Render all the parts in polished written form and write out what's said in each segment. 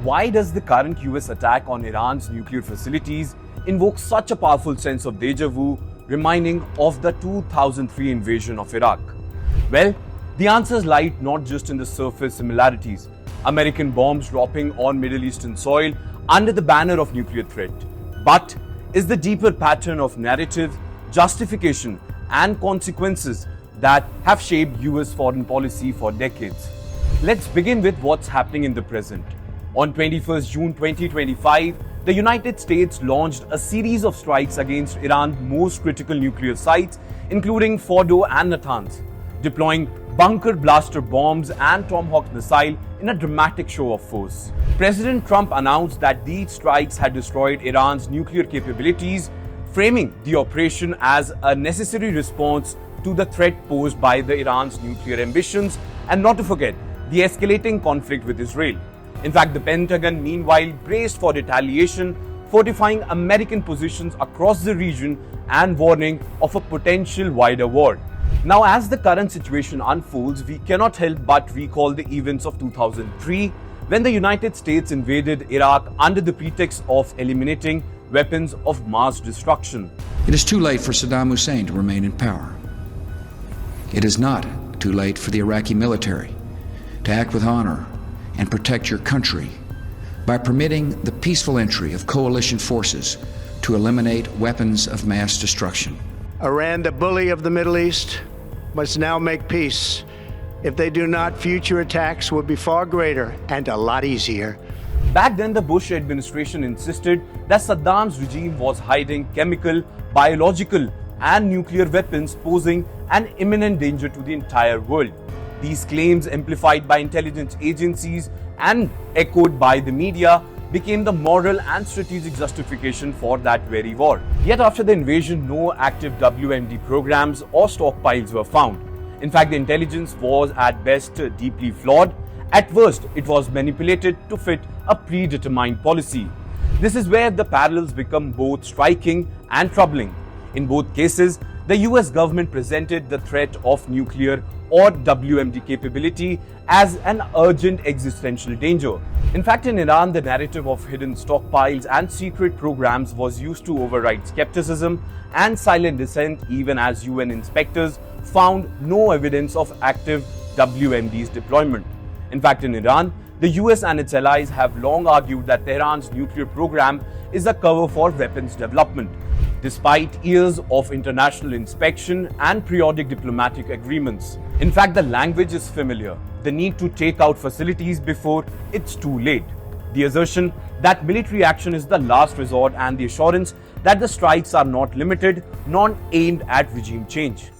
why does the current US attack on Iran's nuclear facilities invoke such a powerful sense of deja vu, reminding of the 2003 invasion of Iraq? Well, the answers lie not just in the surface similarities, American bombs dropping on Middle Eastern soil under the banner of nuclear threat, but is the deeper pattern of narrative, justification, and consequences that have shaped US foreign policy for decades. Let's begin with what's happening in the present. On 21st June 2025, the United States launched a series of strikes against Iran's most critical nuclear sites, including Fordo and Natanz, deploying bunker blaster bombs and Tomahawk missile in a dramatic show of force. President Trump announced that these strikes had destroyed Iran's nuclear capabilities, framing the operation as a necessary response to the threat posed by Iran's nuclear ambitions, and not to forget the escalating conflict with Israel. In fact, the Pentagon meanwhile braced for retaliation, fortifying American positions across the region and warning of a potential wider war. Now, as the current situation unfolds, we cannot help but recall the events of 2003 when the United States invaded Iraq under the pretext of eliminating weapons of mass destruction. It is too late for Saddam Hussein to remain in power. It is not too late for the Iraqi military to act with honor and protect your country by permitting the peaceful entry of coalition forces to eliminate weapons of mass destruction. Iran, the bully of the Middle East, must now make peace. If they do not, future attacks will be far greater and a lot easier. Back then, the Bush administration insisted that Saddam's regime was hiding chemical, biological, and nuclear weapons, posing an imminent danger to the entire world. These claims, amplified by intelligence agencies and echoed by the media, became the moral and strategic justification for that very war. Yet after the invasion, no active WMD programs or stockpiles were found. In fact, the intelligence was at best deeply flawed. At worst, it was manipulated to fit a predetermined policy. This is where the parallels become both striking and troubling. In both cases, the US government presented the threat of nuclear or WMD capability as an urgent existential danger. In fact, in Iran, the narrative of hidden stockpiles and secret programs was used to override skepticism and silent dissent, even as UN inspectors found no evidence of active WMD's deployment. In fact, in Iran, the US and its allies have long argued that Tehran's nuclear program is a cover for weapons development, despite years of international inspection and periodic diplomatic agreements. In fact, the language is familiar: the need to take out facilities before it's too late, the assertion that military action is the last resort, and the assurance that the strikes are not limited, nor aimed at regime change.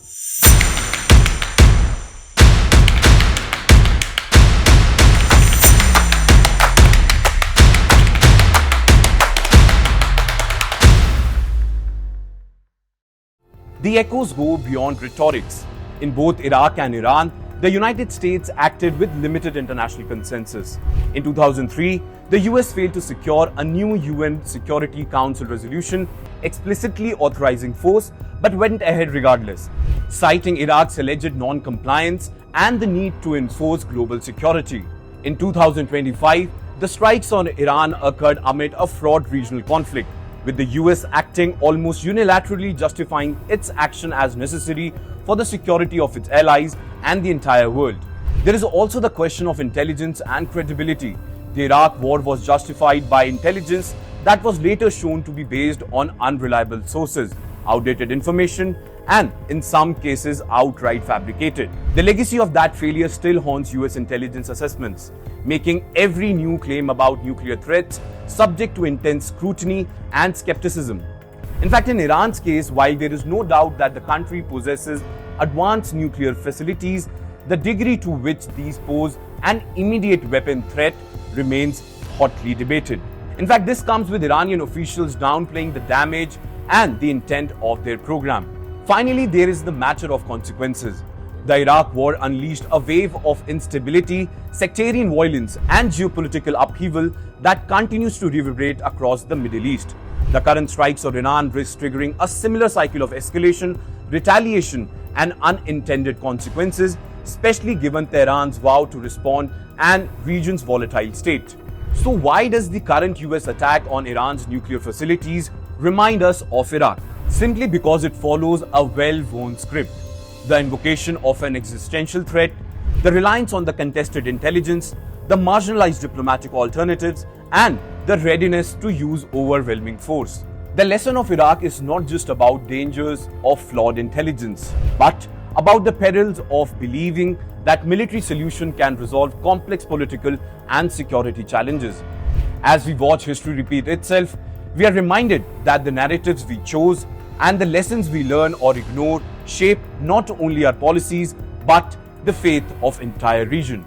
The echoes go beyond rhetorics. In both Iraq and Iran, the United States acted with limited international consensus. In 2003, the US failed to secure a new UN Security Council resolution explicitly authorizing force, but went ahead regardless, citing Iraq's alleged non-compliance and the need to enforce global security. In 2025, the strikes on Iran occurred amid a fraught regional conflict, with the US acting almost unilaterally, justifying its action as necessary for the security of its allies and the entire world. There is also the question of intelligence and credibility. The Iraq war was justified by intelligence that was later shown to be based on unreliable sources, outdated information, and in some cases outright fabricated. The legacy of that failure still haunts US intelligence assessments, making every new claim about nuclear threats subject to intense scrutiny and skepticism. In fact, in Iran's case, while there is no doubt that the country possesses advanced nuclear facilities, the degree to which these pose an immediate weapon threat remains hotly debated. In fact, this comes with Iranian officials downplaying the damage and the intent of their program. Finally, there is the matter of consequences. The Iraq war unleashed a wave of instability, sectarian violence, and geopolitical upheaval that continues to reverberate across the Middle East. The current strikes on Iran risk triggering a similar cycle of escalation, retaliation, and unintended consequences, especially given Tehran's vow to respond and region's volatile state. So why does the current US attack on Iran's nuclear facilities remind us of Iraq? Simply because it follows a well-worn script. The invocation of an existential threat, the reliance on the contested intelligence, the marginalized diplomatic alternatives, and the readiness to use overwhelming force. The lesson of Iraq is not just about dangers of flawed intelligence, but about the perils of believing that military solution can resolve complex political and security challenges. As we watch history repeat itself, we are reminded that the narratives we chose and the lessons we learn or ignore shape not only our policies but the fate of entire region.